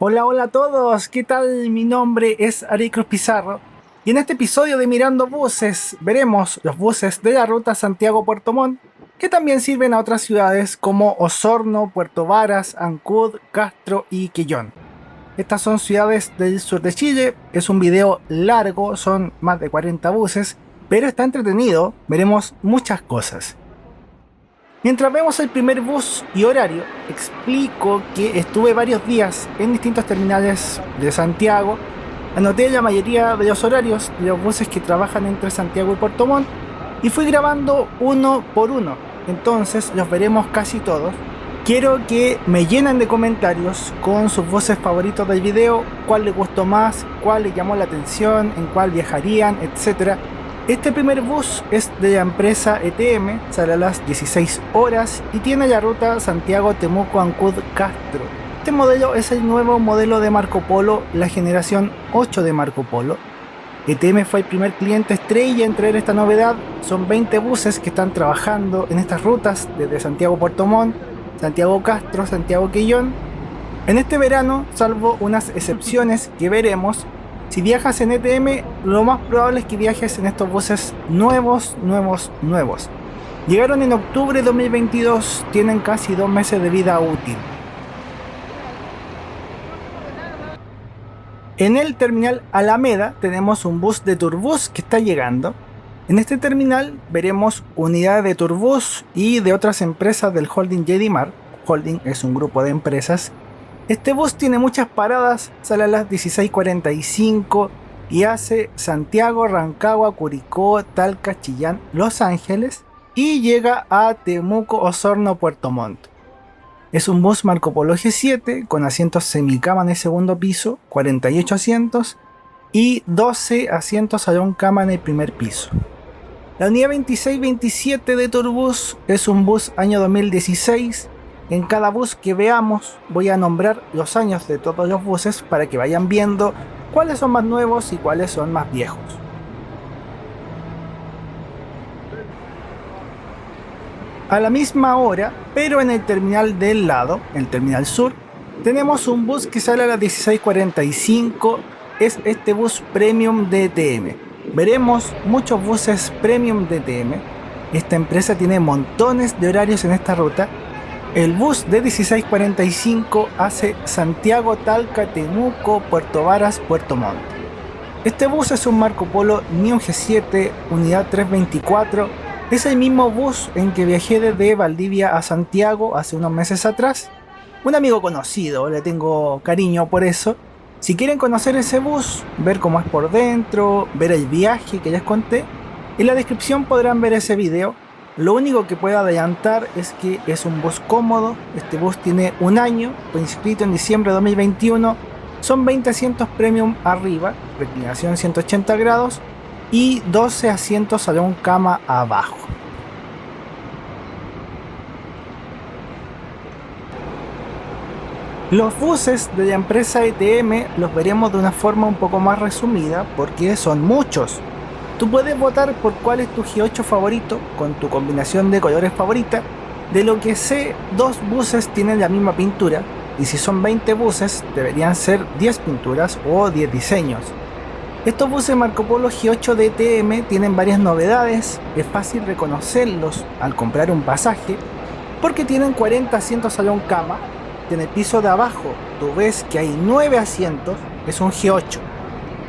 Hola, hola a todos, ¿qué tal? Mi nombre es Ari Cruz Pizarro y en este episodio de Mirando Buses veremos los buses de la ruta Santiago-Puerto Montt que también sirven a otras ciudades como Osorno, Puerto Varas, Ancud, Castro y Quillón. Estas son ciudades del sur de Chile, es un video largo, son más de 40 buses, pero está entretenido, veremos muchas cosas. Mientras vemos el primer bus y horario, explico que estuve varios días en distintos terminales de Santiago, anoté la mayoría de los horarios de los buses que trabajan entre Santiago y Puerto Montt y fui grabando uno por uno, entonces los veremos casi todos. Quiero que me llenen de comentarios con sus buses favoritos del video, cuál les gustó más, cuál les llamó la atención, en cuál viajarían, etc. Este primer bus es de la empresa ETM, sale a las 16 horas y tiene la ruta Santiago-Temuco-Ancud-Castro. Este modelo es el nuevo modelo de Marco Polo, la generación 8 de Marco Polo. ETM fue el primer cliente estrella en traer esta novedad. Son 20 buses que están trabajando en estas rutas desde Santiago-Puerto Montt, Santiago-Castro, Santiago-Quillón. En este verano, salvo unas excepciones que veremos, si viajas en ETM, lo más probable es que viajes en estos buses nuevos. Llegaron en octubre de 2022, tienen casi 2 meses de vida útil. En el terminal Alameda tenemos un bus de Turbus que está llegando. En este terminal veremos unidades de Turbus y de otras empresas del holding Jedimar. Holding es un grupo de empresas. Este bus tiene muchas paradas, sale a las 16:45 y hace Santiago, Rancagua, Curicó, Talca, Chillán, Los Ángeles y llega a Temuco, Osorno, Puerto Montt. Es un bus Marco Polo G7 con asientos semicama en el segundo piso, 48 asientos y 12 asientos salón cama en el primer piso. La unidad 2627 de Turbus es un bus año 2016. En cada bus que veamos voy a nombrar los años de todos los buses para que vayan viendo cuáles son más nuevos y cuáles son más viejos. A la misma hora, pero en el terminal del lado, el terminal sur, tenemos un bus que sale a las 16:45, es este bus premium de ETM. Veremos muchos buses premium de ETM. Esta empresa tiene montones de horarios en esta ruta. El bus de 16:45 hace Santiago, Talca, Temuco, Puerto Varas, Puerto Montt. Este bus es un Marco Polo New G7, unidad 324. Es el mismo bus en que viajé desde Valdivia a Santiago hace unos meses atrás. Un amigo conocido, le tengo cariño por eso. Si quieren conocer ese bus, ver cómo es por dentro, ver el viaje que les conté, en la descripción podrán ver ese video. Lo único que puedo adelantar es que es un bus cómodo. Este bus tiene un año, fue inscrito en diciembre de 2021. Son 20 asientos premium arriba, reclinación 180 grados y 12 asientos salón cama abajo. Los buses de la empresa ETM los veremos de una forma un poco más resumida porque son muchos. Tú puedes votar por cuál es tu G8 favorito con tu combinación de colores favorita. De lo que sé, 2 buses tienen la misma pintura y si son 20 buses deberían ser 10 pinturas o 10 diseños. Estos buses Marco Polo G8 de ETM tienen varias novedades, es fácil reconocerlos al comprar un pasaje porque tienen 40 asientos salón cama. En el piso de abajo tú ves que hay 9 asientos, es un G8.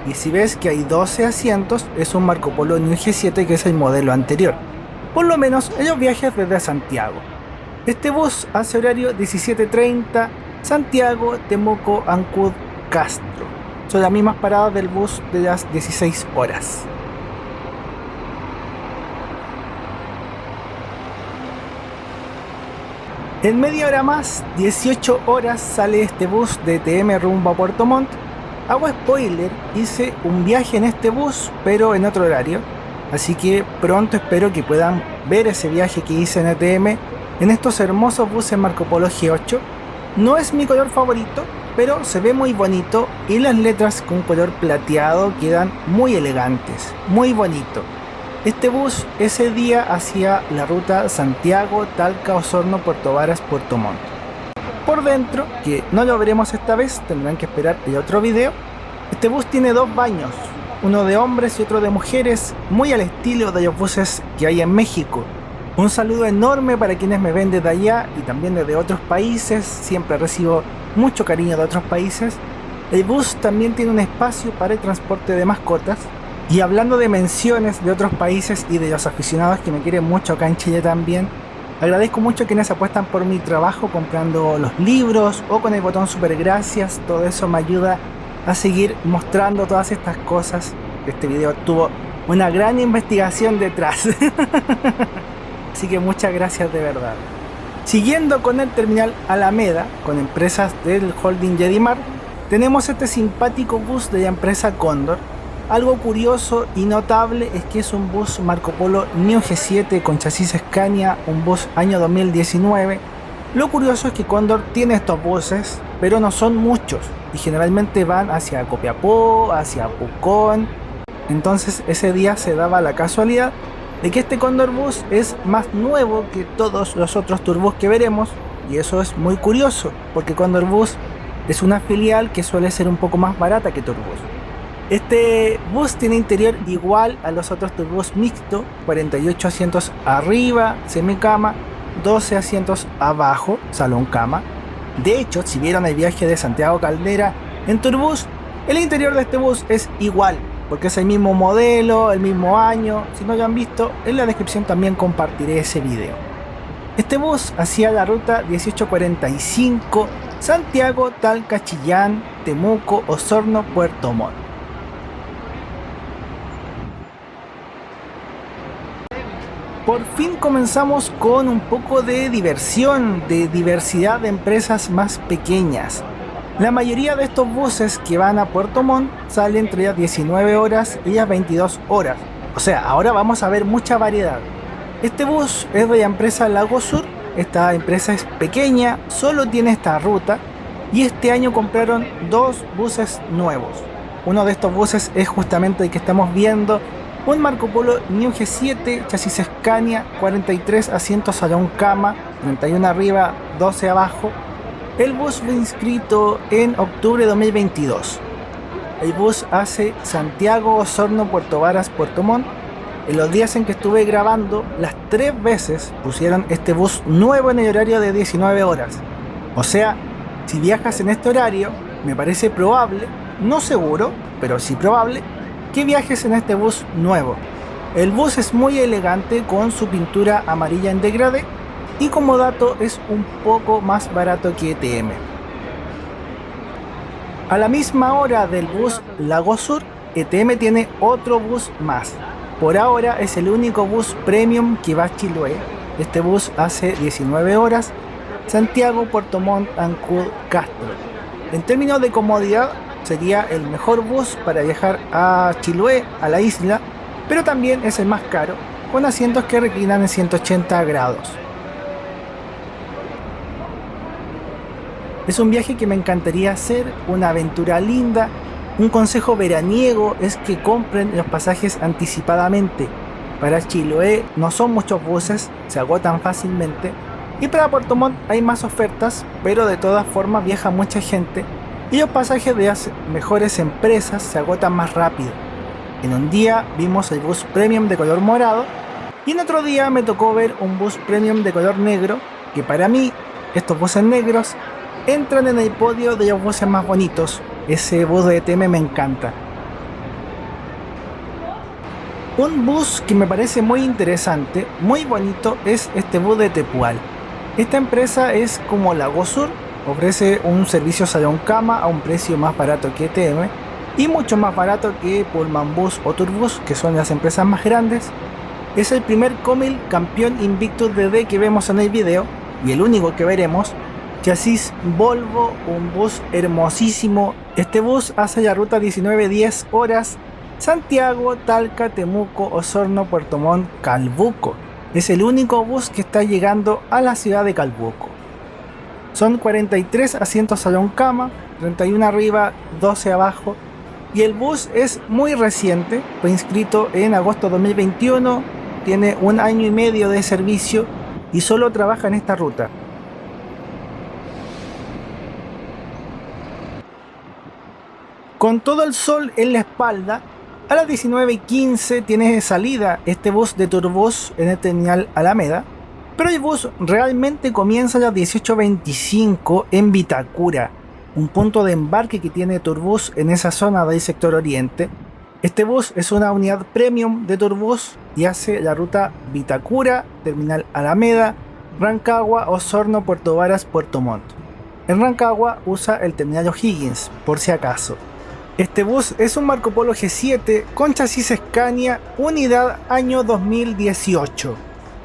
Y si ves que hay 12 asientos, es un Marco Polo New G7 que es el modelo anterior. Por lo menos en los viajes desde Santiago. Este bus hace horario 17:30, Santiago, Temuco, Ancud, Castro. Son las mismas paradas del bus de las 16 horas. En media hora más, 18 horas, sale este bus de ETM rumbo a Puerto Montt. Hago spoiler, hice un viaje en este bus, pero en otro horario. Así que pronto espero que puedan ver ese viaje que hice en ETM en estos hermosos buses Marco Polo G8. No es mi color favorito, pero se ve muy bonito y las letras con color plateado quedan muy elegantes, muy bonito. Este bus ese día hacía la ruta Santiago, Talca, Osorno, Puerto Varas, Puerto Montt. Por dentro, que no lo veremos esta vez, tendrán que esperar el otro video, este bus tiene dos baños, uno de hombres y otro de mujeres, muy al estilo de los buses que hay en México. Un saludo enorme para quienes me ven desde allá y también desde otros países, siempre recibo mucho cariño de otros países. El bus también tiene un espacio para el transporte de mascotas. Y hablando de menciones de otros países y de los aficionados que me quieren mucho acá en Chile también, agradezco mucho a quienes apuestan por mi trabajo comprando los libros o con el botón super gracias. Todo eso me ayuda a seguir mostrando todas estas cosas. Este video tuvo una gran investigación detrás. Así que muchas gracias de verdad. Siguiendo con el terminal Alameda, con empresas del holding Jedimar, tenemos este simpático bus de la empresa Cóndor. Algo curioso y notable es que es un bus Marco Polo New G7 con chasis Scania, un bus año 2019. Lo curioso es que Cóndor tiene estos buses, pero no son muchos y generalmente van hacia Copiapó, hacia Pucón. Entonces ese día se daba la casualidad de que este Cóndor bus es más nuevo que todos los otros turbus que veremos, y eso es muy curioso porque Cóndor bus es una filial que suele ser un poco más barata que Turbus. Este bus tiene interior igual a los otros turbus mixto, 48 asientos arriba, semicama, 12 asientos abajo, salón cama. De hecho, si vieron el viaje de Santiago Caldera en Turbus, el interior de este bus es igual, porque es el mismo modelo, el mismo año. Si no lo han visto, en la descripción también compartiré ese video. Este bus hacía la ruta 1845 Santiago, Talca, Chillán, Temuco, Osorno, Puerto Montt. Por fin comenzamos con un poco de diversión, de diversidad de empresas más pequeñas. La mayoría de estos buses que van a Puerto Montt salen entre las 19 horas y las 22 horas. O sea, ahora vamos a ver mucha variedad. Este bus es de la empresa Lago Sur. Esta empresa es pequeña, solo tiene esta ruta y este año compraron dos buses nuevos. Uno de estos buses es justamente el que estamos viendo, un Marco Polo New G7, chasis Scania, 43 asientos salón cama, 31 arriba, 12 abajo. El bus fue inscrito en octubre de 2022. El bus hace Santiago, Osorno, Puerto Varas, Puerto Montt. En los días en que estuve grabando, las 3 veces pusieron este bus nuevo en el horario de 19 horas. O sea, si viajas en este horario, me parece probable, no seguro, pero sí probable, que viajes en este bus nuevo. El bus es muy elegante con su pintura amarilla en degradé y como dato es un poco más barato que ETM. A la misma hora del bus Lago Sur, ETM tiene otro bus más. Por ahora es el único bus premium que va a Chiloé. Este bus hace 19 horas, Santiago, Puerto Montt, Ancud, Castro. En términos de comodidad, sería el mejor bus para viajar a Chiloé, a la isla, pero también es el más caro, con asientos que reclinan en 180 grados. Es un viaje que me encantaría hacer, una aventura linda. Un consejo veraniego es que compren los pasajes anticipadamente. Para Chiloé no son muchos buses, se agotan fácilmente. Y para Puerto Montt hay más ofertas, pero de todas formas viaja mucha gente y los pasajes de las mejores empresas se agotan más rápido. En un día vimos el bus premium de color morado y en otro día me tocó ver un bus premium de color negro, que para mí estos buses negros entran en el podio de los buses más bonitos. Ese bus de ETM me encanta. Un bus que me parece muy interesante, muy bonito, es este bus de Tepual. Esta empresa es como Lago Sur, ofrece un servicio salón cama a un precio más barato que ETM y mucho más barato que Pullman Bus o Turbus, que son las empresas más grandes. Es el primer Comil campeón Invictus DD que vemos en el video y el único que veremos. Chasis Volvo, un bus hermosísimo. Este bus hace la ruta 19-10 horas Santiago, Talca, Temuco, Osorno, Puerto Montt, Calbuco. Es el único bus que está llegando a la ciudad de Calbuco. Son 43 asientos salón cama, 31 arriba, 12 abajo. Y el bus es muy reciente, fue inscrito en agosto de 2021, tiene 1 año y medio de servicio y solo trabaja en esta ruta. Con todo el sol en la espalda, a las 19:15 tiene salida este bus de Turbus en el terminal Alameda, pero el bus realmente comienza a las 18:25 en Vitacura, un punto de embarque que tiene Turbus en esa zona del sector oriente. Este bus es una unidad premium de Turbus y hace la ruta Vitacura, terminal Alameda, Rancagua, Osorno, Puerto Varas, Puerto Montt. En Rancagua usa el terminal O'Higgins, por si acaso. Este bus es un Marco Polo G7 con chasis Scania, unidad año 2018.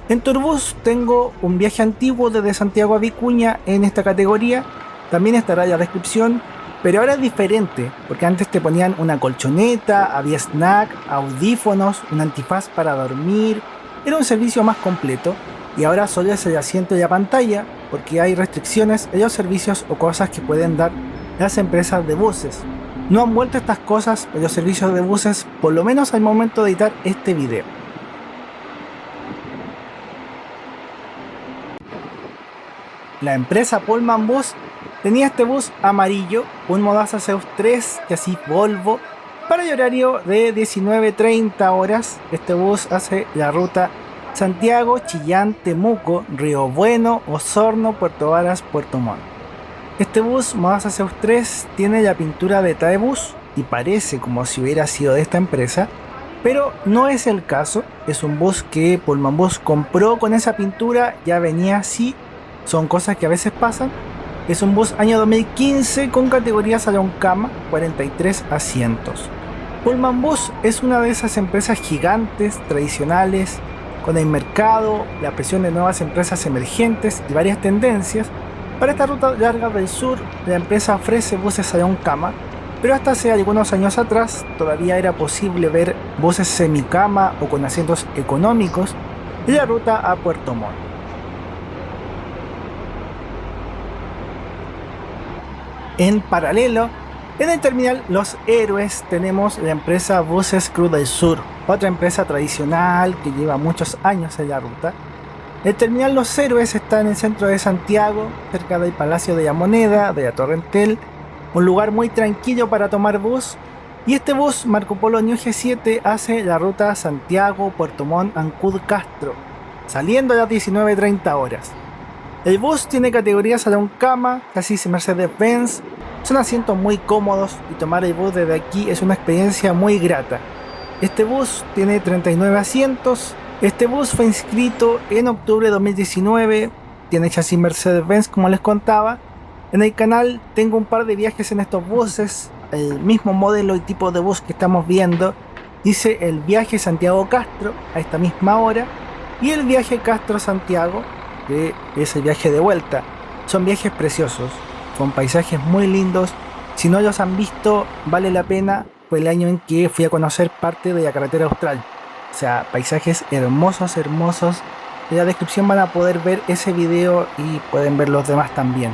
En Turbus tengo un viaje antiguo desde Santiago a Vicuña en esta categoría, también estará en la descripción, pero ahora es diferente, porque antes te ponían una colchoneta, había snack, audífonos, un antifaz para dormir, era un servicio más completo, y ahora solo es el asiento y la pantalla, porque hay restricciones en los servicios o cosas que pueden dar las empresas de buses. No han vuelto estas cosas en los servicios de buses, por lo menos al momento de editar este video. La empresa Pullman Bus tenía este bus amarillo, un Modaza Zeus 3, chasis Volvo, para el horario de 19:30 horas. Este bus hace la ruta Santiago, Chillán, Temuco, Río Bueno, Osorno, Puerto Varas, Puerto Montt. Este bus Modaza Zeus 3 tiene la pintura de Taebus y parece como si hubiera sido de esta empresa, pero no es el caso. Es un bus que Pullman Bus compró con esa pintura, ya venía así, son cosas que a veces pasan. Es un bus año 2015 con categoría salón cama, 43 asientos. Pullman Bus es una de esas empresas gigantes, tradicionales, con el mercado, la presión de nuevas empresas emergentes y varias tendencias. Para esta ruta larga del sur, la empresa ofrece buses salón cama, pero hasta hace algunos años atrás todavía era posible ver buses semicama o con asientos económicos en la ruta a Puerto Montt. En paralelo, en el terminal Los Héroes tenemos la empresa Buses Cruz del Sur, otra empresa tradicional que lleva muchos años en la ruta. El terminal Los Héroes está en el centro de Santiago, cerca del Palacio de la Moneda, de la Torre Entel, un lugar muy tranquilo para tomar bus, y este bus Marco Polo New G7 hace la ruta Santiago, Puerto Montt, Ancud, Castro, saliendo a las 19:30 horas. El bus tiene categoría salón cama, chasis Mercedes-Benz, son asientos muy cómodos y tomar el bus desde aquí es una experiencia muy grata. Este bus tiene 39 asientos. Este bus fue inscrito en octubre de 2019, tiene chasis Mercedes-Benz como les contaba. En el canal tengo un par de viajes en estos buses, el mismo modelo y tipo de bus que estamos viendo. Hice el viaje Santiago-Castro a esta misma hora y el viaje Castro-Santiago, que es el viaje de vuelta. Son viajes preciosos, con paisajes muy lindos. Si no los han visto, vale la pena. Fue el año en que fui a conocer parte de la carretera austral. O sea, paisajes hermosos, hermosos. En la descripción van a poder ver ese video y pueden ver los demás también.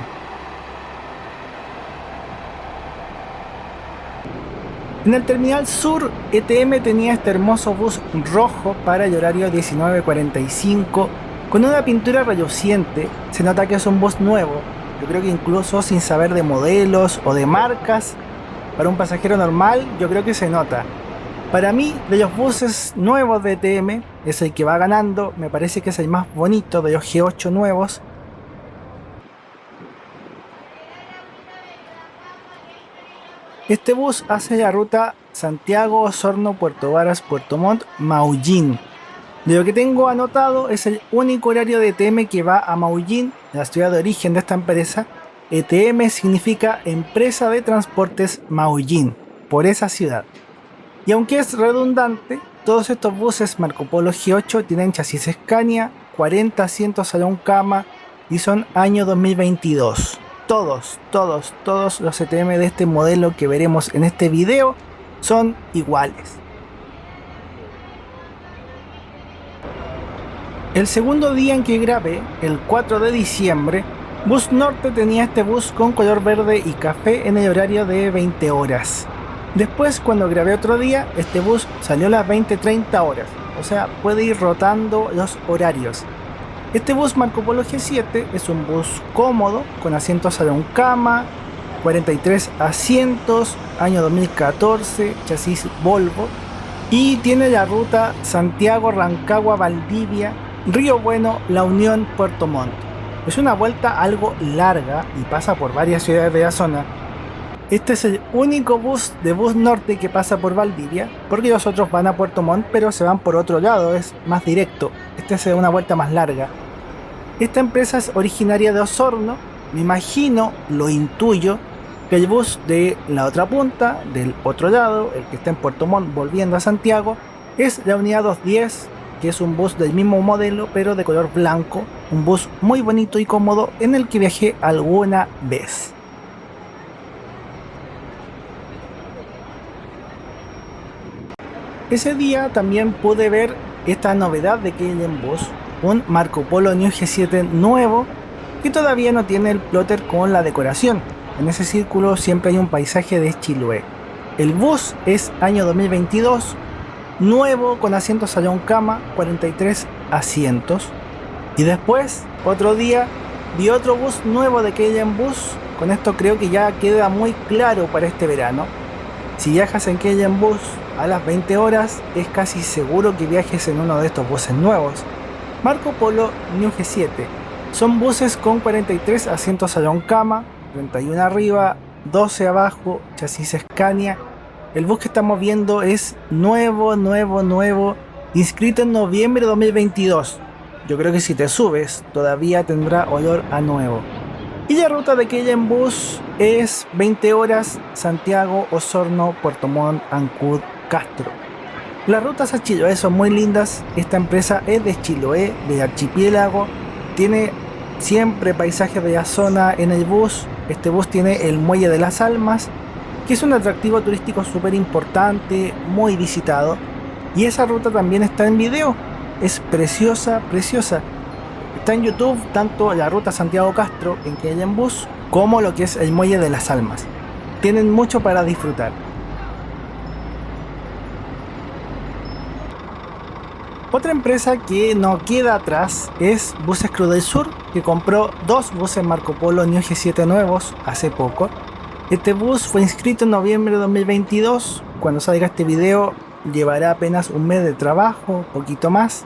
En el terminal sur, ETM tenía este hermoso bus rojo para el horario 19:45 con una pintura reluciente. Se nota que es un bus nuevo. Yo creo que incluso sin saber de modelos o de marcas, para un pasajero normal yo creo que se nota. Para mí, de los buses nuevos de ETM, es el que va ganando. Me parece que es el más bonito de los G8 nuevos. Este bus hace la ruta Santiago, Osorno, Puerto Varas, Puerto Montt, Maullín. De lo que tengo anotado, es el único horario de ETM que va a Maullín, la ciudad de origen de esta empresa. ETM significa Empresa de Transportes Maullín, por esa ciudad. Y aunque es redundante, todos estos buses Marco Polo G8 tienen chasis Scania, 40 asientos salón cama y son año 2022. Todos los ETM de este modelo que veremos en este video son iguales. El segundo día en que grabé, el 4 de diciembre, Bus Norte tenía este bus con color verde y café en el horario de 20 horas. Después, cuando grabé otro día, este bus salió a las 20:30 horas, o sea, puede ir rotando los horarios. Este bus Marco Polo G7 es un bus cómodo, con asientos salón cama, 43 asientos, año 2014, chasis Volvo, y tiene la ruta Santiago, Rancagua, Valdivia, Río Bueno, La Unión, Puerto Montt. Es una vuelta algo larga y pasa por varias ciudades de la zona. Este es el único bus de Bus Norte que pasa por Valdivia, porque los otros van a Puerto Montt pero se van por otro lado, es más directo. Esta es una vuelta más larga. Esta empresa es originaria de Osorno. Me imagino, lo intuyo, que el bus de la otra punta, del otro lado, el que está en Puerto Montt volviendo a Santiago, es la unidad 210, que es un bus del mismo modelo pero de color blanco, un bus muy bonito y cómodo en el que viajé alguna vez. Ese día también pude ver esta novedad de KLM Bus, un Marco Polo New G7 nuevo que todavía no tiene el plotter con la decoración. En ese círculo siempre hay un paisaje de Chiloé. El bus es año 2022, nuevo con asientos salón cama, 43 asientos. Y después, otro día, vi otro bus nuevo de KLM Bus. Con esto creo que ya queda muy claro para este verano. Si viajas en KLM Bus a las 20 horas, es casi seguro que viajes en uno de estos buses nuevos. Marco Polo New G7. Son buses con 43 asientos salón cama, 31 arriba, 12 abajo, chasis Scania. El bus que estamos viendo es nuevo, inscrito en noviembre de 2022. Yo creo que si te subes, todavía tendrá olor a nuevo. Y la ruta de KLM Bus es 20 horas, Santiago, Osorno, Puerto Montt, Ancud, Castro. Las rutas a Chiloé son muy lindas. Esta empresa es de Chiloé, del archipiélago. Tiene siempre paisajes de la zona en el bus. Este bus tiene el Muelle de las Almas, que es un atractivo turístico súper importante, muy visitado. Y esa ruta también está en video. Es preciosa. Está en YouTube tanto la ruta Santiago-Castro en KLM Bus como lo que es el Muelle de las Almas. Tienen mucho para disfrutar. Otra empresa que no queda atrás es Buses Cruz del Sur, que compró dos buses Marco Polo New G7 nuevos hace poco. Este bus fue inscrito en noviembre de 2022. Cuando salga este video llevará apenas un mes de trabajo, poquito más.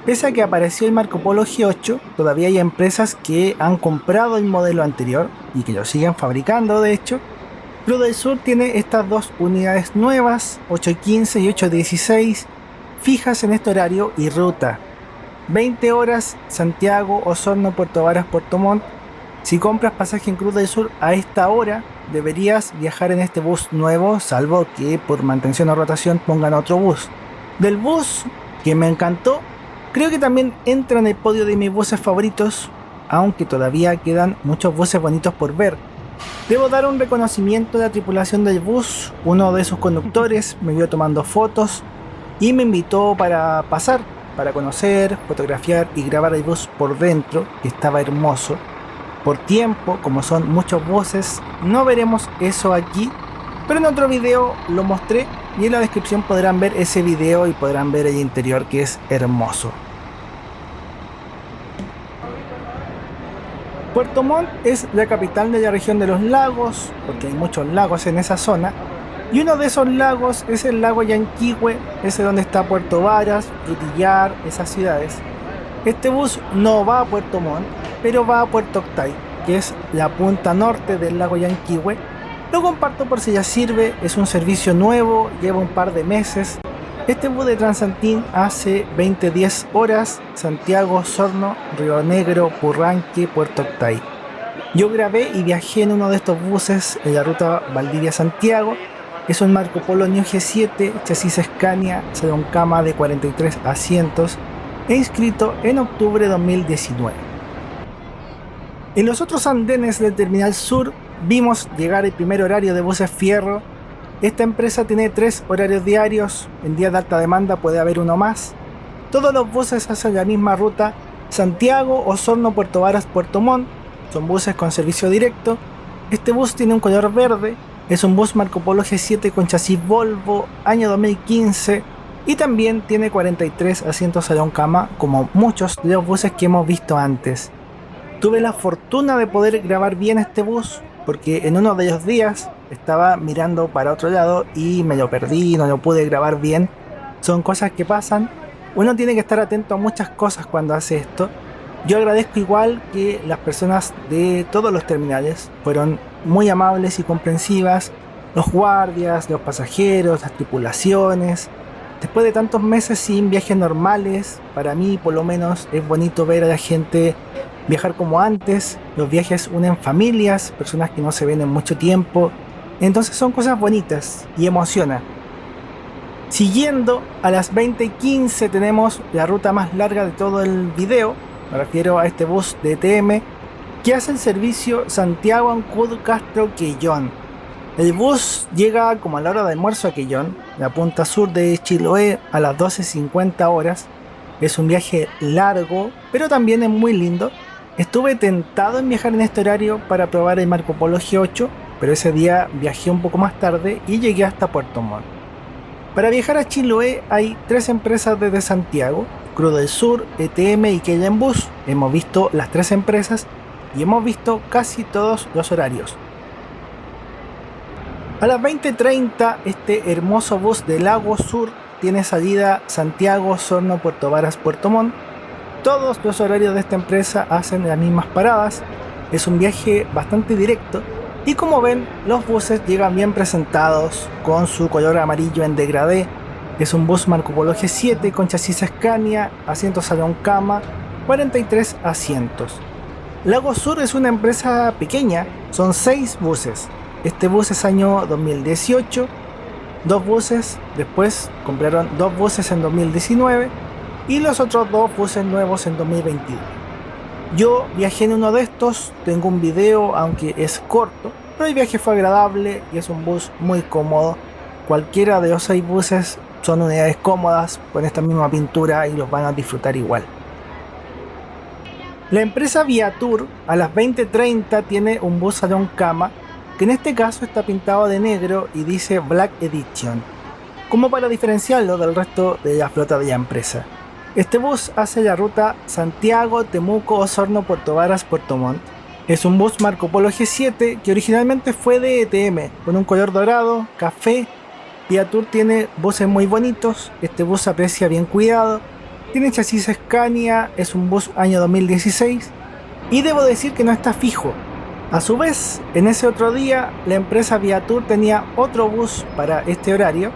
Pese a que apareció el Marco Polo G8, todavía hay empresas que han comprado el modelo anterior y que lo siguen fabricando. De hecho, Cruz del Sur tiene estas dos unidades nuevas, 815 y 816, fijas en este horario y ruta. 20 horas, Santiago, Osorno, Puerto Varas, Puerto Montt. Si compras pasaje en Cruz del Sur a esta hora, deberías viajar en este bus nuevo, salvo que por mantención o rotación pongan otro bus. Del bus que me encantó, creo que también entra en el podio de mis buses favoritos, aunque todavía quedan muchos buses bonitos por ver. Debo dar un reconocimiento a la tripulación del bus. Uno de sus conductores me vio tomando fotos y me invitó para pasar, para conocer, fotografiar y grabar el bus por dentro, que estaba hermoso. Por tiempo, como son muchos buses, no veremos eso aquí, pero en otro video lo mostré y en la descripción podrán ver ese video y podrán ver el interior, que es hermoso. Puerto Montt es la capital de la región de los lagos, porque hay muchos lagos en esa zona, y uno de esos lagos es el lago Yanquihue, ese donde está Puerto Varas, Frutillar, esas ciudades. Este bus no va a Puerto Montt, pero va a Puerto Octay, que es la punta norte del lago Yanquihue. Lo comparto por si ya sirve, es un servicio nuevo, lleva un par de meses. Este bus de Transantin hace 20-10 horas, Santiago, Osorno, Río Negro, Purranque, Puerto Octay. Yo grabé y viajé en uno de estos buses en la ruta Valdivia-Santiago. Es un Marco Polo New G7, chasis Scania, salón cama de 43 asientos e inscrito en octubre de 2019. En los otros andenes del Terminal Sur vimos llegar el primer horario de buses Fierro. Esta empresa tiene 3 horarios diarios, en días de alta demanda puede haber uno más. Todos los buses hacen la misma ruta, Santiago, Osorno, Puerto Varas, Puerto Montt. Son buses con servicio directo. Este bus tiene un color verde, es un bus Marco Polo G7 con chasis Volvo, año 2015, y también tiene 43 asientos salón cama, como muchos de los buses que hemos visto antes. Tuve la fortuna de poder grabar bien este bus, porque en uno de esos días estaba mirando para otro lado y me lo perdí, no lo pude grabar bien. Son cosas que pasan. Uno tiene que estar atento a muchas cosas cuando hace esto. Yo agradezco igual que las personas de todos los terminales fueron muy amables y comprensivas, los guardias, los pasajeros, las tripulaciones. Después de tantos meses sin viajes normales, para mí por lo menos es bonito ver a la gente viajar como antes. Los viajes unen familias, personas que no se ven en mucho tiempo. Entonces son cosas bonitas y emocionan. Siguiendo, a las 20:15 tenemos la ruta más larga de todo el video. Me refiero a este bus de ETM que hace el servicio Santiago Ancud Castro Quellón. El bus llega como a la hora de almuerzo a Quellón, la punta sur de Chiloé, a las 12:50 horas. Es un viaje largo, pero también es muy lindo. Estuve tentado en viajar en este horario para probar el Marco Polo G8, pero ese día viajé un poco más tarde y llegué hasta Puerto Montt. Para viajar a Chiloé hay 3 empresas desde Santiago: Cruz del Sur, ETM y Quellón Bus. Hemos visto las 3 empresas y hemos visto casi todos los horarios. A las 20:30 este hermoso bus de Lago Sur tiene salida Santiago, Osorno, Puerto Varas, Puerto Montt. Todos los horarios de esta empresa hacen las mismas paradas. Es un viaje bastante directo y como ven, los buses llegan bien presentados con su color amarillo en degradé. Es un bus Marco Polo G7 con chasis Scania, asientos salón cama, 43 asientos. Lago Sur es una empresa pequeña, son 6 buses. Este bus es año 2018, 2 buses, después compraron 2 buses en 2019 y los otros 2 buses nuevos en 2022. Yo viajé en uno de estos, tengo un video aunque es corto, pero el viaje fue agradable y es un bus muy cómodo. Cualquiera de los 6 buses son unidades cómodas con esta misma pintura y los van a disfrutar igual. La empresa Viatur a las 20:30 tiene un bus salón cama que en este caso está pintado de negro y dice Black Edition, como para diferenciarlo del resto de la flota de la empresa. Este bus hace la ruta Santiago, Temuco, Osorno, Puerto Varas, Puerto Montt. Es un bus Marco Polo G7 que originalmente fue de ETM, con un color dorado, café. Viatur tiene buses muy bonitos, este bus se aprecia bien cuidado, tiene chasis Scania, es un bus año 2016 y debo decir que no está fijo. A su vez, en ese otro día, la empresa Viatur tenía otro bus para este horario.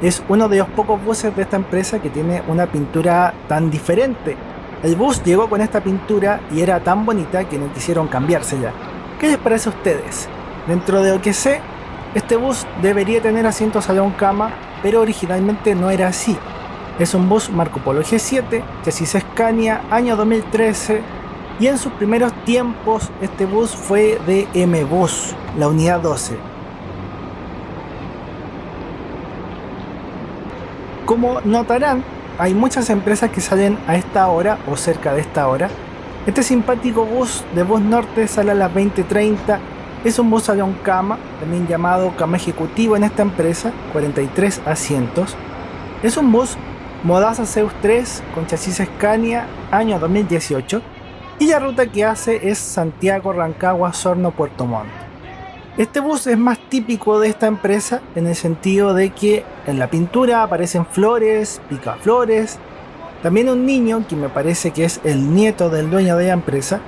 Es uno de los pocos buses de esta empresa que tiene una pintura tan diferente. El bus llegó con esta pintura y era tan bonita que no quisieron cambiársela. ¿Qué les parece a ustedes? Dentro de lo que sé, este bus debería tener asientos salón cama, pero originalmente no era así. Es un bus Marco Polo G7, chasis Scania, año 2013, y en sus primeros tiempos este bus fue de M-Bus, la unidad 12. Como notarán, hay muchas empresas que salen a esta hora o cerca de esta hora. Este simpático bus de Bus Norte sale a las 20:30. Es un bus salón cama, también llamado cama ejecutivo en esta empresa, 43 asientos. Es un bus Modaza Zeus 3 con chasis Scania, año 2018. Y la ruta que hace es Santiago, Rancagua, Osorno, Puerto Montt. Este bus es más típico de esta empresa en el sentido de que en la pintura aparecen flores, picaflores, también un niño que me parece que es el nieto del dueño de la empresa.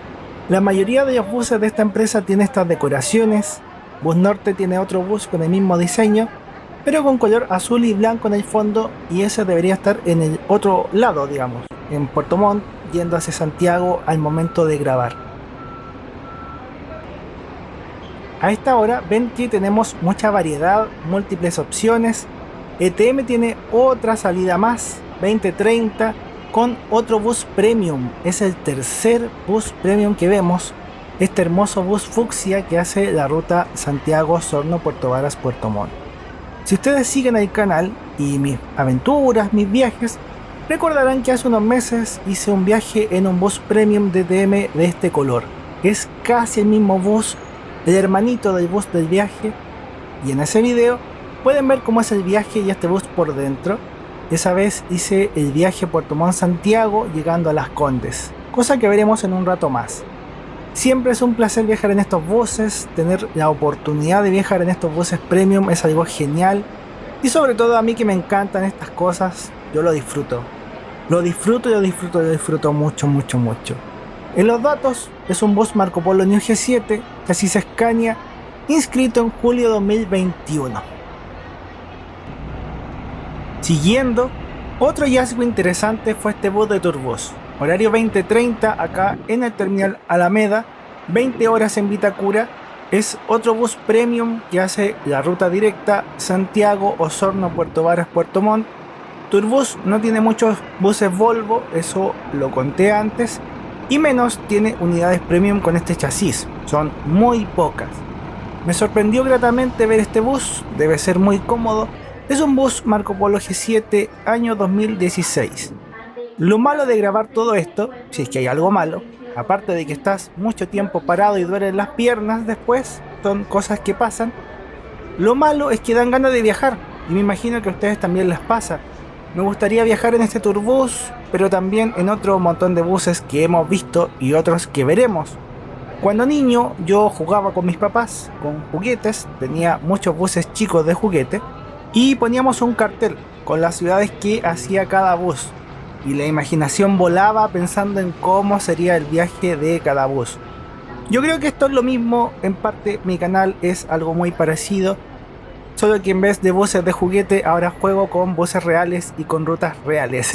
La mayoría de los buses de esta empresa tiene estas decoraciones. Bus Norte tiene otro bus con el mismo diseño, pero con color azul y blanco en el fondo, y ese debería estar en el otro lado, digamos, en Puerto Montt, yendo hacia Santiago al momento de grabar. A esta hora ven que tenemos mucha variedad, múltiples opciones. ETM tiene otra salida más, 20:30, con otro bus premium. Es el tercer bus premium que vemos, este hermoso bus fucsia que hace la ruta Santiago, Osorno, Puerto Varas, Puerto Montt. Si ustedes siguen el canal y mis aventuras, mis viajes, recordarán que hace unos meses hice un viaje en un bus premium de ETM de este color. Es casi el mismo bus, el hermanito del bus del viaje, y en ese video pueden ver cómo es el viaje y este bus por dentro. Esa vez hice el viaje Puerto Montt Santiago llegando a Las Condes, cosa que veremos en un rato más. Siempre es un placer viajar en estos buses, tener la oportunidad de viajar en estos buses premium es algo genial y sobre todo a mí que me encantan estas cosas, yo lo disfruto. Lo disfruto mucho, mucho, mucho. En los datos es un bus Marco Polo New G7, chasis Scania, inscrito en julio de 2021. Siguiendo, otro hallazgo interesante fue este bus de Turbus. Horario 20:30 acá en el terminal Alameda, 20 horas en Vitacura. Es otro bus premium que hace la ruta directa Santiago, Osorno, Puerto Varas, Puerto Montt. Turbus no tiene muchos buses Volvo, eso lo conté antes, y menos tiene unidades premium con este chasis, son muy pocas. Me sorprendió gratamente ver este bus, debe ser muy cómodo. Es un bus Marco Polo G7 año 2016. Lo malo de grabar todo esto, si es que hay algo malo, aparte de que estás mucho tiempo parado y duelen las piernas después, son cosas que pasan. Lo malo es que dan ganas de viajar, y me imagino que a ustedes también les pasa. Me gustaría viajar en este Turbus, pero también en otro montón de buses que hemos visto y otros que veremos. Cuando niño yo jugaba con mis papás, con juguetes, tenía muchos buses chicos de juguete, y poníamos un cartel con las ciudades que hacía cada bus. Y la imaginación volaba pensando en cómo sería el viaje de cada bus. Yo creo que esto es lo mismo, en parte mi canal es algo muy parecido, solo que en vez de buses de juguete ahora juego con buses reales y con rutas reales.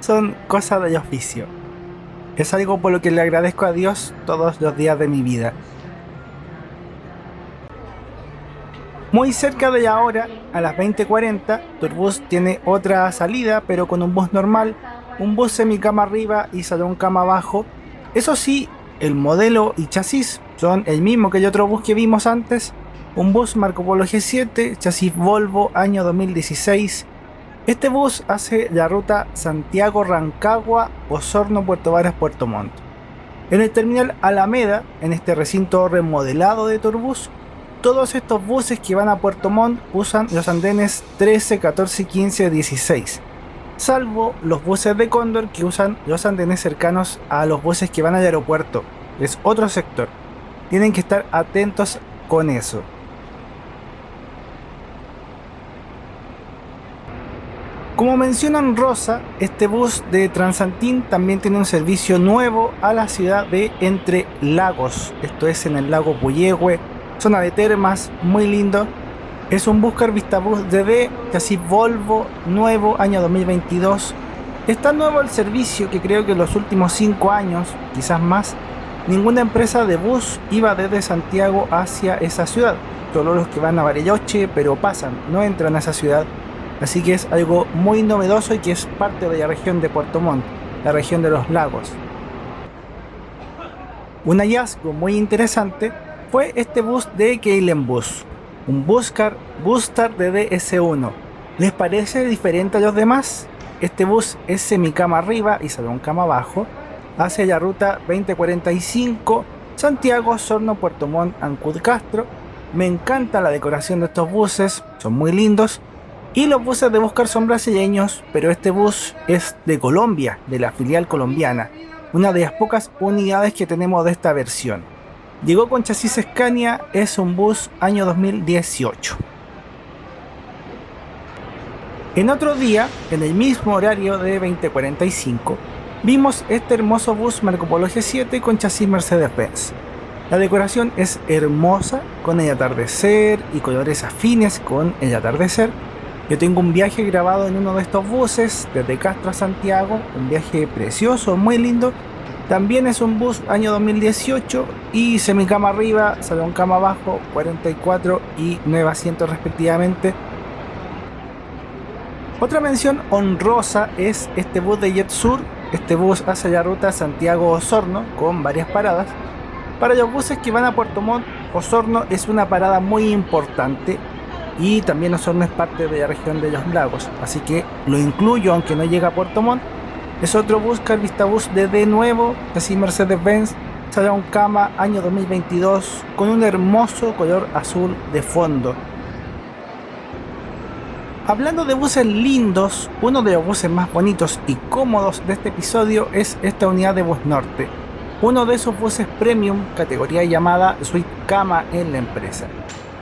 Son cosas del oficio. Es algo por lo que le agradezco a Dios todos los días de mi vida. Muy cerca de la hora, a las 20:40, Turbus tiene otra salida, pero con un bus normal, un bus semicama arriba y salón cama abajo. Eso sí, el modelo y chasis son el mismo que el otro bus que vimos antes, un bus Marco Polo G7, chasis Volvo, año 2016. Este bus hace la ruta Santiago-Rancagua, Osorno, Puerto Varas, Puerto Montt. En el terminal Alameda, en este recinto remodelado de Turbus, todos estos buses que van a Puerto Montt usan los andenes 13, 14, 15, 16, salvo los buses de Cóndor que usan los andenes cercanos a los buses que van al aeropuerto. Es otro sector. Tienen que estar atentos con eso. Como mencionan Rosa, este bus de Transantin también tiene un servicio nuevo a la ciudad de Entre Lagos. Esto es en el lago Puyehue, zona de termas, muy lindo. Es un Buscar Vistabus DD, chasis Volvo, nuevo, año 2022. Está nuevo el servicio que creo que en los últimos 5 años, quizás más, ninguna empresa de bus iba desde Santiago hacia esa ciudad. Solo los que van a Bariloche, pero pasan, no entran a esa ciudad. Así que es algo muy novedoso y que es parte de la región de Puerto Montt, la región de los lagos. Un hallazgo muy interesante fue este bus de Keilen Bus, un Buscar Bustar de DS1. ¿Les parece diferente a los demás? Este bus es semicama arriba y salón cama abajo, hace la ruta 2045 Santiago, Osorno, Puerto Montt, Ancud, Castro. Me encanta la decoración de estos buses, son muy lindos. Y los buses de Buscar son brasileños, pero este bus es de Colombia, de la filial colombiana, una de las pocas unidades que tenemos de esta versión. Llegó con chasis Scania, es un bus año 2018. En otro día, en el mismo horario de 20:45, vimos este hermoso bus Marco Polo G7 con chasis Mercedes-Benz. La decoración es hermosa, con el atardecer y colores afines con el atardecer. Yo tengo un viaje grabado en uno de estos buses desde Castro a Santiago, un viaje precioso, muy lindo. También es un bus año 2018 y semicama arriba, salón cama abajo, 44 y 9 asientos respectivamente. Otra mención honrosa es este bus de JetSur. Este bus hace la ruta Santiago-Osorno con varias paradas. Para los buses que van a Puerto Montt, Osorno es una parada muy importante y también Osorno es parte de la región de los lagos, así que lo incluyo aunque no llega a Puerto Montt. Es otro Buscar Vistabus de nuevo, así Mercedes-Benz, salón cama, año 2022, con un hermoso color azul de fondo. Hablando de buses lindos, uno de los buses más bonitos y cómodos de este episodio es esta unidad de Bus Norte. uno de esos buses premium, categoría llamada Suite Cama en la empresa.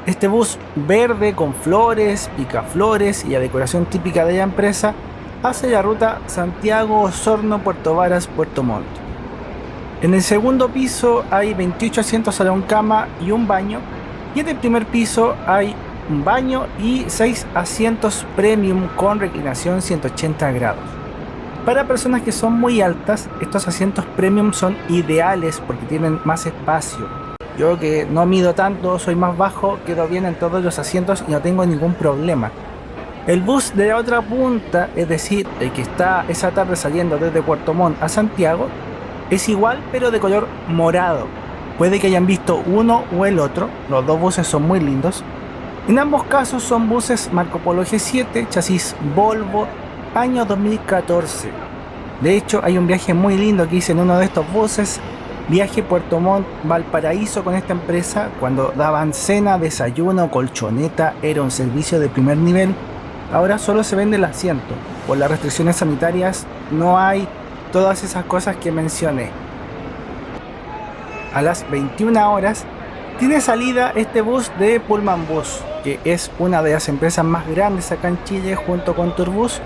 Este bus verde con flores, picaflores y la decoración típica de la empresa hace la ruta Santiago-Osorno-Puerto Varas, Puerto Montt. En el segundo piso hay 28 asientos salón cama y un baño, y en el primer piso hay un baño y 6 asientos premium con reclinación 180 grados. Para personas que son muy altas, estos asientos premium son ideales porque tienen más espacio. Yo, que no mido tanto, soy más bajo, quedo bien en todos los asientos y no tengo ningún problema. El bus de la otra punta, es decir, el que está esa tarde saliendo desde Puerto Montt a Santiago, es igual pero de color morado. Puede que hayan visto uno o el otro, los dos buses son muy lindos. En ambos casos son buses Marco Polo G7, chasis Volvo, año 2014. De hecho, hay un viaje muy lindo que hice en uno de estos buses, viaje Puerto Montt Valparaíso con esta empresa, cuando daban cena, desayuno, colchoneta, era un servicio de primer nivel. Ahora solo se vende el asiento, por las restricciones sanitarias no hay todas esas cosas que mencioné. A las 21 horas tiene salida este bus de Pullman Bus, que es una de las empresas más grandes acá en Chile junto con Turbus.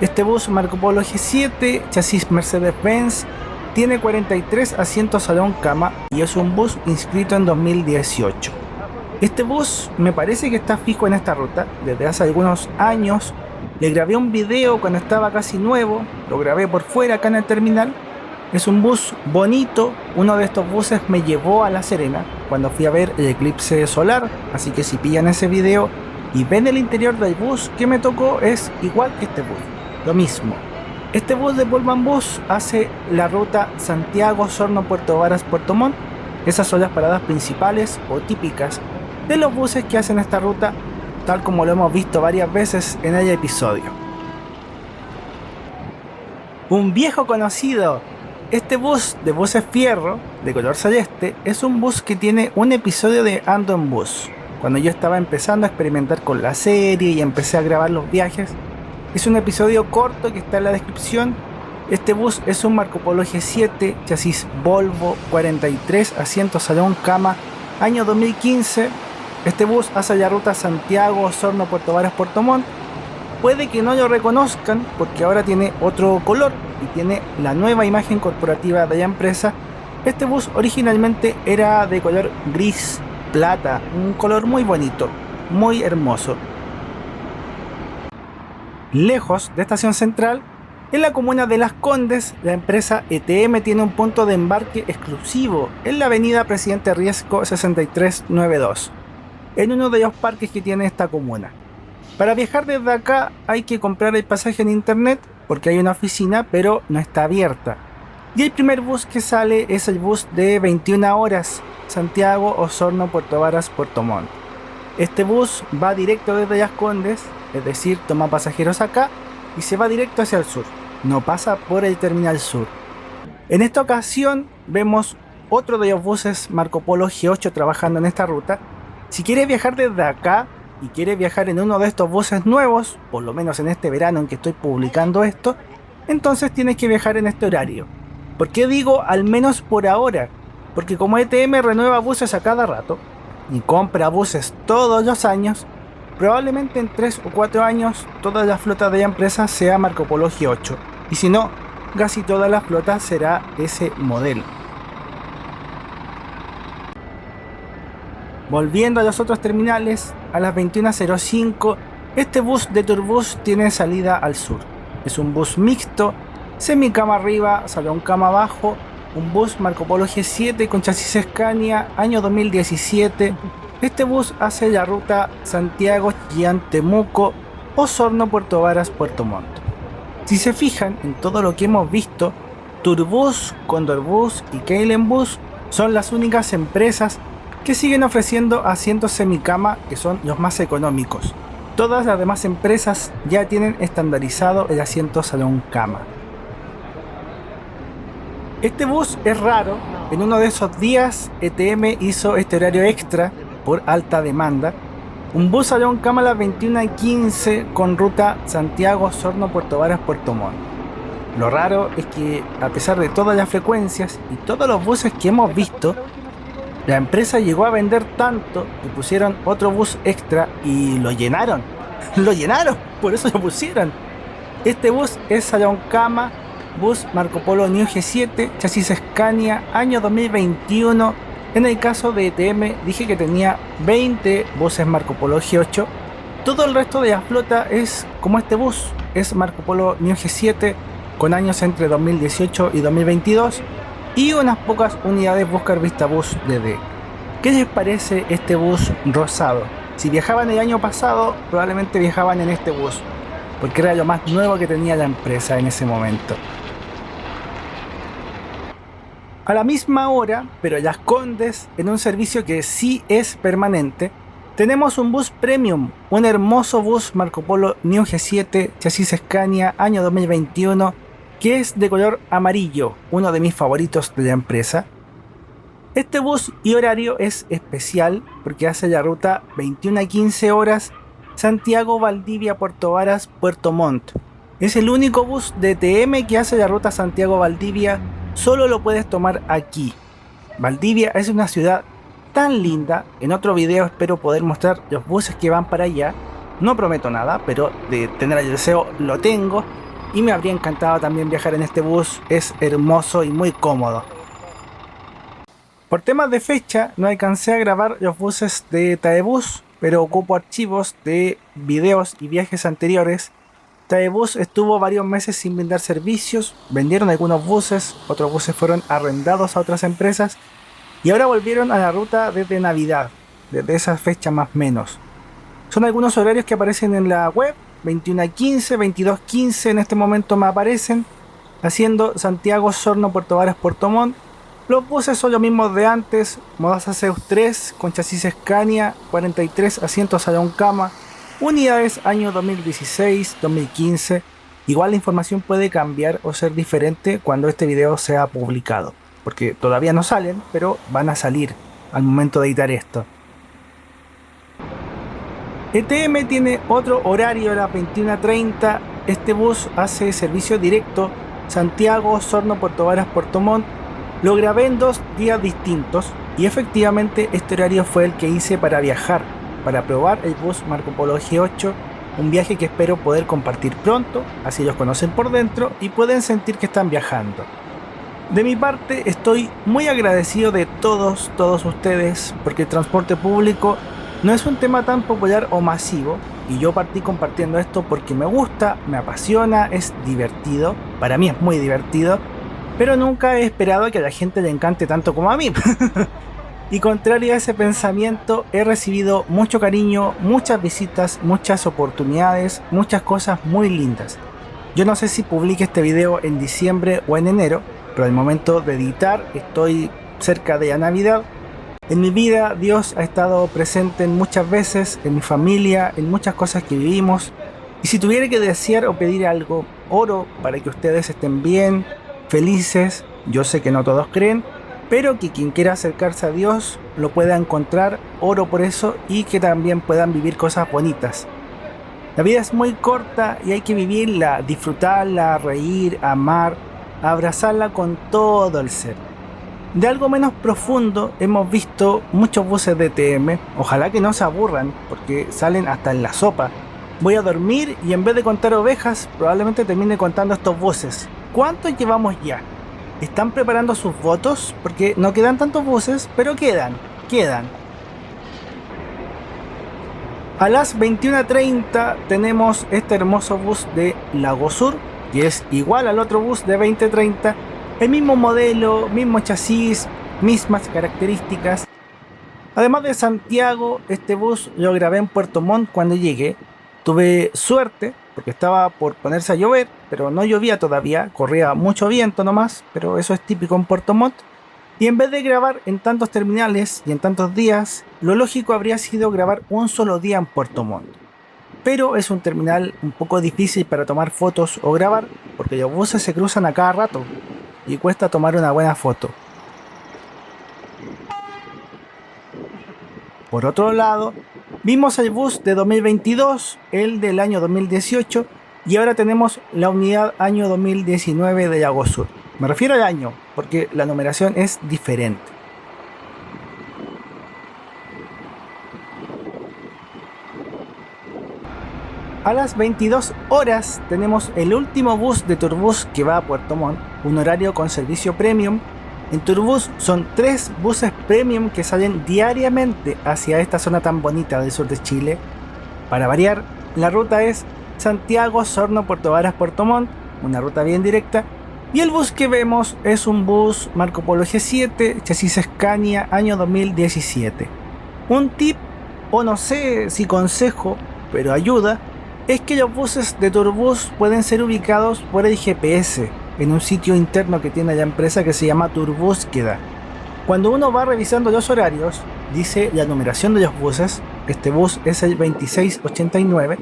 Este bus Marco Polo G7, chasis Mercedes-Benz, tiene 43 asientos salón cama y es un bus inscrito en 2018. Este bus me parece que está fijo en esta ruta desde hace algunos años. Le grabé un video cuando estaba casi nuevo, lo grabé por fuera acá en el terminal. Es un bus bonito, uno de estos buses me llevó a La Serena cuando fui a ver el eclipse solar, así que si pillan ese video y ven el interior del bus que me tocó, es igual que este bus, lo mismo. Este bus de Pullman Bus hace la ruta Santiago-Osorno-Puerto Varas, Puerto Montt. Esas son las paradas principales o típicas de los buses que hacen esta ruta, tal como lo hemos visto varias veces en el episodio. Un viejo conocido, este bus de Buses Fierro, de color celeste, es un bus que tiene un episodio de Ando en Bus. Cuando yo estaba empezando a experimentar con la serie y empecé a grabar los viajes, es un episodio corto que está en la descripción. Este bus es un Marco Polo G7, chasis Volvo, 43 asientos salón cama, año 2015. Este bus hace la ruta Santiago-Osorno-Puerto Varas, Puerto Montt. Puede que no lo reconozcan porque ahora tiene otro color y tiene la nueva imagen corporativa de la empresa. Este bus originalmente era de color gris plata, un color muy bonito, muy hermoso. Lejos de Estación Central, en la comuna de Las Condes, la empresa ETM tiene un punto de embarque exclusivo en la avenida Presidente Riesco 6392, en uno de los parques que tiene esta comuna. Para viajar desde acá hay que comprar el pasaje en internet porque hay una oficina pero no está abierta. Y el primer bus que sale es el bus de 21 horas, Santiago, Osorno, Puerto Varas, Puerto Montt. Este bus va directo desde Las Condes, es decir, toma pasajeros acá y se va directo hacia el sur, no pasa por el Terminal Sur. En esta ocasión vemos otro de los buses Marco Polo G8 trabajando en esta ruta. Si quieres viajar desde acá y quieres viajar en uno de estos buses nuevos, por lo menos en este verano en que estoy publicando esto, entonces tienes que viajar en este horario. ¿Por qué digo al menos por ahora? Porque como ETM renueva buses a cada rato y compra buses todos los años, probablemente en 3 o 4 años toda la flota de la empresa sea Marco Polo G8, y si no, casi toda la flota será ese modelo. Volviendo a los otros terminales, a las 21:05, este bus de Turbus tiene salida al sur. Es un bus mixto, semicama arriba, salón cama abajo, un bus Marco Polo G7 con chasis Scania, año 2017. Este bus hace la ruta Santiago, Chillán, Temuco, Osorno, Puerto Varas, Puerto Montt. Si se fijan en todo lo que hemos visto, Turbus, Condor Bus y Keilen Bus son las únicas empresas que siguen ofreciendo asientos semicama, que son los más económicos. Todas las demás empresas ya tienen estandarizado el asiento salón cama. Este bus es raro. En uno de esos días ETM hizo este horario extra por alta demanda. Un bus salón cama a las 21:15 con ruta Santiago, Osorno, Puerto Varas, Puerto Montt. Lo raro es que, a pesar de todas las frecuencias y todos los buses que hemos visto, la empresa llegó a vender tanto que pusieron otro bus extra y lo llenaron. Lo llenaron, por eso lo pusieron. Este bus es Sayonkama, bus Marco Polo New G7, chasis Scania, año 2021. En el caso de ETM dije que tenía 20 buses Marco Polo G8. Todo el resto de la flota es como este bus, es Marco Polo New G7 con años entre 2018 y 2022 y unas pocas unidades Buscar Vista Bus DD. ¿Qué les parece este bus rosado? Si viajaban el año pasado, probablemente viajaban en este bus, porque era lo más nuevo que tenía la empresa en ese momento. A la misma hora, pero en Las Condes, en un servicio que sí es permanente, tenemos un bus premium, un hermoso bus Marco Polo New G7, chasis Scania, año 2021, que es de color amarillo, uno de mis favoritos de la empresa. Este bus y horario es especial porque hace la ruta 21 a 15 horas Santiago, Valdivia, Puerto Varas, Puerto Montt. Es el único bus de ETM que hace la ruta Santiago-Valdivia, solo lo puedes tomar aquí. Valdivia es una ciudad tan linda, en otro video espero poder mostrar los buses que van para allá. No prometo nada, pero de tener el deseo lo tengo y me habría encantado también viajar en este bus, es hermoso y muy cómodo. Por temas de fecha no alcancé a grabar los buses de Taebus, pero ocupo archivos de videos y viajes anteriores. Taebus estuvo varios meses sin brindar servicios, vendieron algunos buses, otros buses fueron arrendados a otras empresas y ahora volvieron a la ruta desde Navidad, desde esa fecha más o menos. Son algunos horarios que aparecen en la web, 21 a 15, 22 a 15 en este momento me aparecen, haciendo Santiago, Osorno, Puerto Varas, Puerto Montt. Los buses son los mismos de antes, Modaza Zeus 3 con chasis Scania, 43 asientos Sayonkama, unidades año 2016, 2015. Igual la información puede cambiar o ser diferente cuando este video sea publicado, porque todavía no salen, pero van a salir al momento de editar esto. ETM tiene otro horario a las 21:30. Este bus hace servicio directo Santiago, Osorno, Puerto Varas, Puerto Montt. Lo grabé en 2 días distintos y efectivamente este horario fue el que hice para viajar, para probar el bus Marco Polo G8, un viaje que espero poder compartir pronto, así los conocen por dentro y pueden sentir que están viajando. De mi parte estoy muy agradecido de todos ustedes, porque el transporte público no es un tema tan popular o masivo y yo partí compartiendo esto porque me gusta, me apasiona, es divertido, para mí es muy divertido, pero nunca he esperado que a la gente le encante tanto como a mí. Y contrario a ese pensamiento, he recibido mucho cariño, muchas visitas, muchas oportunidades, muchas cosas muy lindas. Yo no sé si publique este video en diciembre o en enero, pero al momento de editar estoy cerca de la Navidad. En mi vida Dios ha estado presente en muchas veces, en mi familia, en muchas cosas que vivimos. Y si tuviera que desear o pedir algo, oro para que ustedes estén bien, felices. Yo sé que no todos creen, pero que quien quiera acercarse a Dios lo pueda encontrar, oro por eso, y que también puedan vivir cosas bonitas. La vida es muy corta y hay que vivirla, disfrutarla, reír, amar, abrazarla con todo el ser. De algo menos profundo hemos visto muchos buses de ETM, ojalá que no se aburran porque salen hasta en la sopa. Voy a dormir y en vez de contar ovejas probablemente termine contando estos buses. ¿Cuántos llevamos ya? ¿Están preparando sus votos? Porque no quedan tantos buses, pero quedan. A las 21:30 tenemos este hermoso bus de Lago Sur, que es igual al otro bus de 20:30, el mismo modelo, mismo chasis, mismas características. Además de Santiago, este bus lo grabé en Puerto Montt cuando llegué. Tuve suerte porque estaba por ponerse a llover, pero no llovía todavía, corría mucho viento nomás, pero eso es típico en Puerto Montt. Y en vez de grabar en tantos terminales y en tantos días, lo lógico habría sido grabar un solo día en Puerto Montt. Pero es un terminal un poco difícil para tomar fotos o grabar, porque los buses se cruzan a cada rato y cuesta tomar una buena foto. Por otro lado, vimos el bus de 2022, el del año 2018, Y ahora tenemos la unidad año 2019 de Yago Sur. Me refiero al año, porque la numeración es diferente. A las 22 horas tenemos el último bus de Turbus que va a Puerto Montt, un horario con servicio premium. En Turbus son 3 buses premium que salen diariamente hacia esta zona tan bonita del sur de Chile. Para variar, la ruta es Santiago, Osorno, Puerto Varas, Puerto Montt, una ruta bien directa. Y el bus que vemos es un bus Marco Polo G7, chasis Scania, año 2017. Un tip, o no sé si consejo, pero ayuda, es que los buses de Turbus pueden ser ubicados por el GPS en un sitio interno que tiene la empresa que se llama Turbúsqueda. Cuando uno va revisando los horarios, dice la numeración de los buses, este bus es el 2689,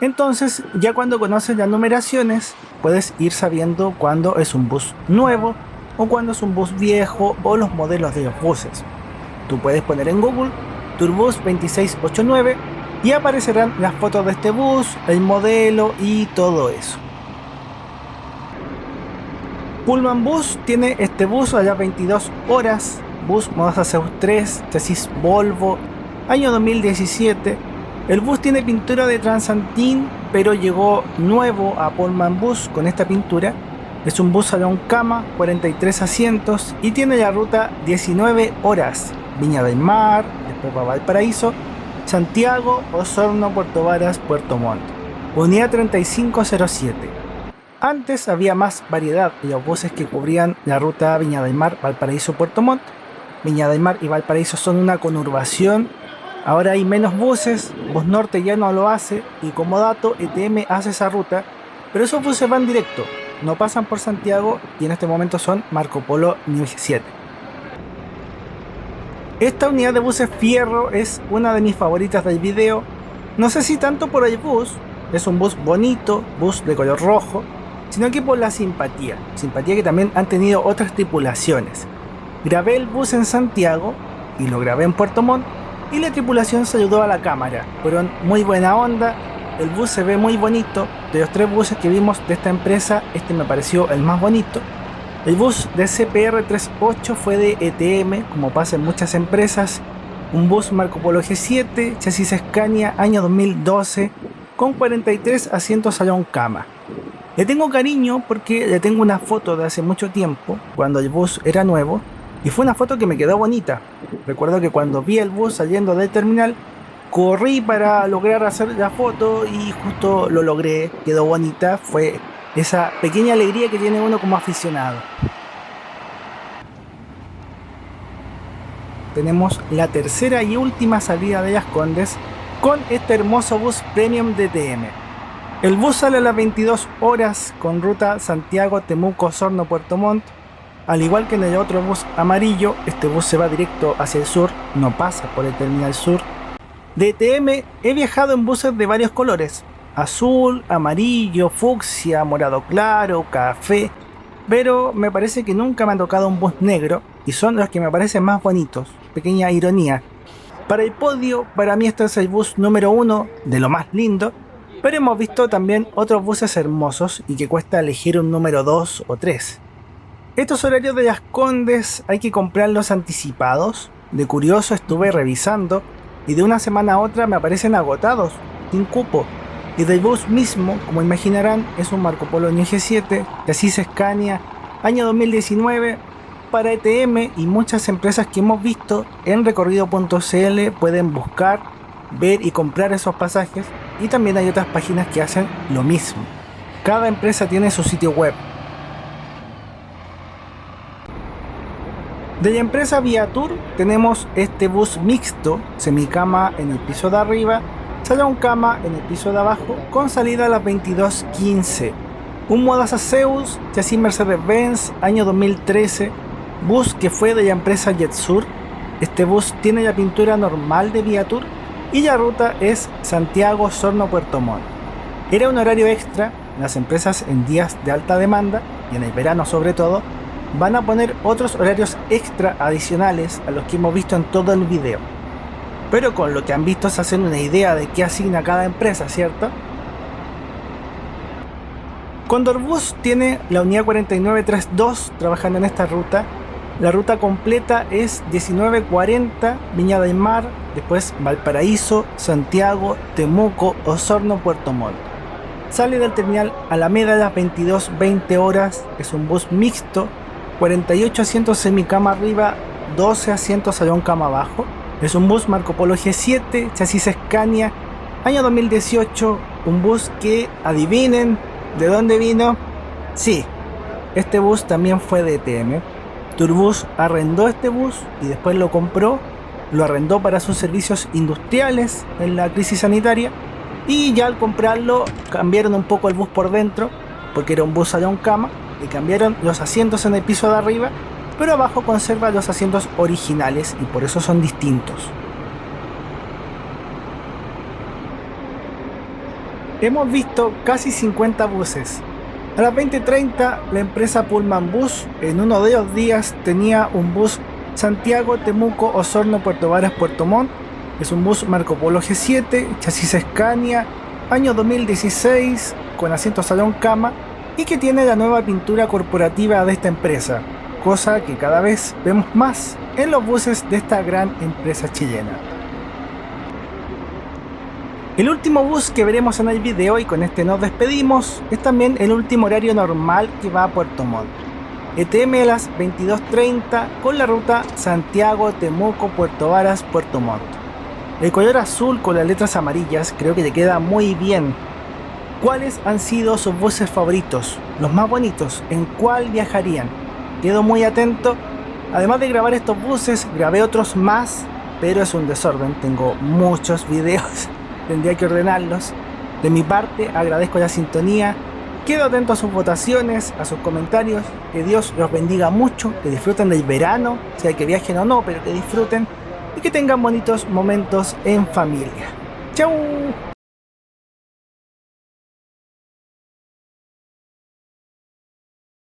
entonces ya cuando conoces las numeraciones puedes ir sabiendo cuándo es un bus nuevo o cuándo es un bus viejo o los modelos de los buses. Tú puedes poner en Google Turbus 2689 y aparecerán las fotos de este bus, el modelo y todo eso. Pullman Bus tiene este bus a las 22 horas, bus Modaza Zeus 3, chasis Volvo, año 2017. El bus tiene pintura de Transantin, pero llegó nuevo a Pullman Bus con esta pintura. Es un bus salón cama, 43 asientos y tiene la ruta 19 horas, Viña del Mar, después va a Valparaíso, Santiago, Osorno, Puerto Varas, Puerto Montt. Unidad 3507. Antes había más variedad de los buses que cubrían la ruta Viña del Mar, Valparaíso, Puerto Montt. Viña del Mar y Valparaíso son una conurbación. Ahora hay menos buses, Bus Norte ya no lo hace y como dato ETM hace esa ruta, pero esos buses van directo, no pasan por Santiago y en este momento son Marco Polo New 7. Esta unidad de buses Fierro es una de mis favoritas del video. No sé si tanto por el bus, es un bus bonito, bus de color rojo, sino que por la simpatía que también han tenido otras tripulaciones. Grabé el bus en Santiago y lo grabé en Puerto Montt y la tripulación saludó a la cámara. Fueron muy buena onda, el bus se ve muy bonito. De los 3 buses que vimos de esta empresa, este me pareció el más bonito. El bus de CPR38 fue de ETM, como pasa en muchas empresas. Un bus Marco Polo G7, chasis Scania, año 2012, con 43 asientos salón cama. Le tengo cariño porque le tengo una foto de hace mucho tiempo, cuando el bus era nuevo, y fue una foto que me quedó bonita. Recuerdo que cuando vi el bus saliendo del terminal, corrí para lograr hacer la foto y justo lo logré, quedó bonita. Fue esa pequeña alegría que tiene uno como aficionado. Tenemos la tercera y última salida de Las Condes con este hermoso bus premium de ETM. El bus sale a las 22 horas con ruta Santiago, Temuco, Osorno, Puerto Montt. Al igual que en el otro bus amarillo, este bus se va directo hacia el sur, no pasa por el terminal sur. De ETM he viajado en buses de varios colores: azul, amarillo, fucsia, morado claro, café, pero me parece que nunca me ha tocado un bus negro y son los que me parecen más bonitos. Pequeña ironía. Para el podio, para mí este es el bus número 1 de lo más lindo, pero hemos visto también otros buses hermosos y que cuesta elegir un número 2 o 3. Estos horarios de Las Condes hay que comprarlos anticipados. De curioso estuve revisando y de una semana a otra me aparecen agotados, sin cupo. Y del bus mismo, como imaginarán, es un Marco Polo New G7, chasis Scania, año 2019. Para ETM y muchas empresas que hemos visto en recorrido.cl pueden buscar, ver y comprar esos pasajes, y también hay otras páginas que hacen lo mismo. Cada empresa tiene su sitio web. De la empresa Viatur tenemos este bus mixto, semicama en el piso de arriba, salón cama en el piso de abajo, con salida a las 22:15. Un Modaza Zeus, chasis Mercedes-Benz, año 2013, bus que fue de la empresa JetSur. Este bus tiene la pintura normal de Viatur y la ruta es Santiago, Osorno, Puerto Montt. Era un horario extra. Las empresas en días de alta demanda, y en el verano sobre todo, van a poner otros horarios extra adicionales a los que hemos visto en todo el video. Pero con lo que han visto se hacen una idea de qué asigna cada empresa, ¿cierto? Condorbus tiene la unidad 4932 trabajando en esta ruta. La ruta completa es 1940 Viña del Mar, después Valparaíso, Santiago, Temuco, Osorno, Puerto Montt. Sale del terminal Alameda a las 22:20 horas. Es un bus mixto, 48 asientos semicama arriba, 12 asientos salón cama abajo. Es un bus Marco Polo G7, chasis Scania, año 2018. Un bus que, adivinen de dónde vino. Sí, este bus también fue de ETM. Turbus arrendó este bus y después lo compró, lo arrendó para sus servicios industriales en la crisis sanitaria, y ya al comprarlo cambiaron un poco el bus por dentro, porque era un bus salón cama, y cambiaron los asientos en el piso de arriba, pero abajo conserva los asientos originales y por eso son distintos. Hemos visto casi 50 buses. A las 20:30 la empresa Pullman Bus en uno de los días tenía un bus Santiago, Temuco, Osorno, Puerto Varas, Puerto Montt. Es un bus Marco Polo G7, chasis Scania, año 2016, con asiento salón cama, y que tiene la nueva pintura corporativa de esta empresa, cosa que cada vez vemos más en los buses de esta gran empresa chilena. El último bus que veremos en el video, y con este nos despedimos, es también el último horario normal que va a Puerto Montt. ETM a las 22:30 con la ruta Santiago, Temuco, Puerto Varas, Puerto Montt. El color azul con las letras amarillas creo que le queda muy bien. ¿Cuáles han sido sus buses favoritos? Los más bonitos, ¿en cuál viajarían? Quedo muy atento. Además de grabar estos buses, grabé otros más, pero es un desorden, tengo muchos videos. Tendría que ordenarlos. De mi parte, agradezco la sintonía. Quedo atento a sus votaciones, a sus comentarios. Que Dios los bendiga mucho, que disfruten del verano, sea que viajen o no, pero que disfruten y que tengan bonitos momentos en familia. ¡Chau!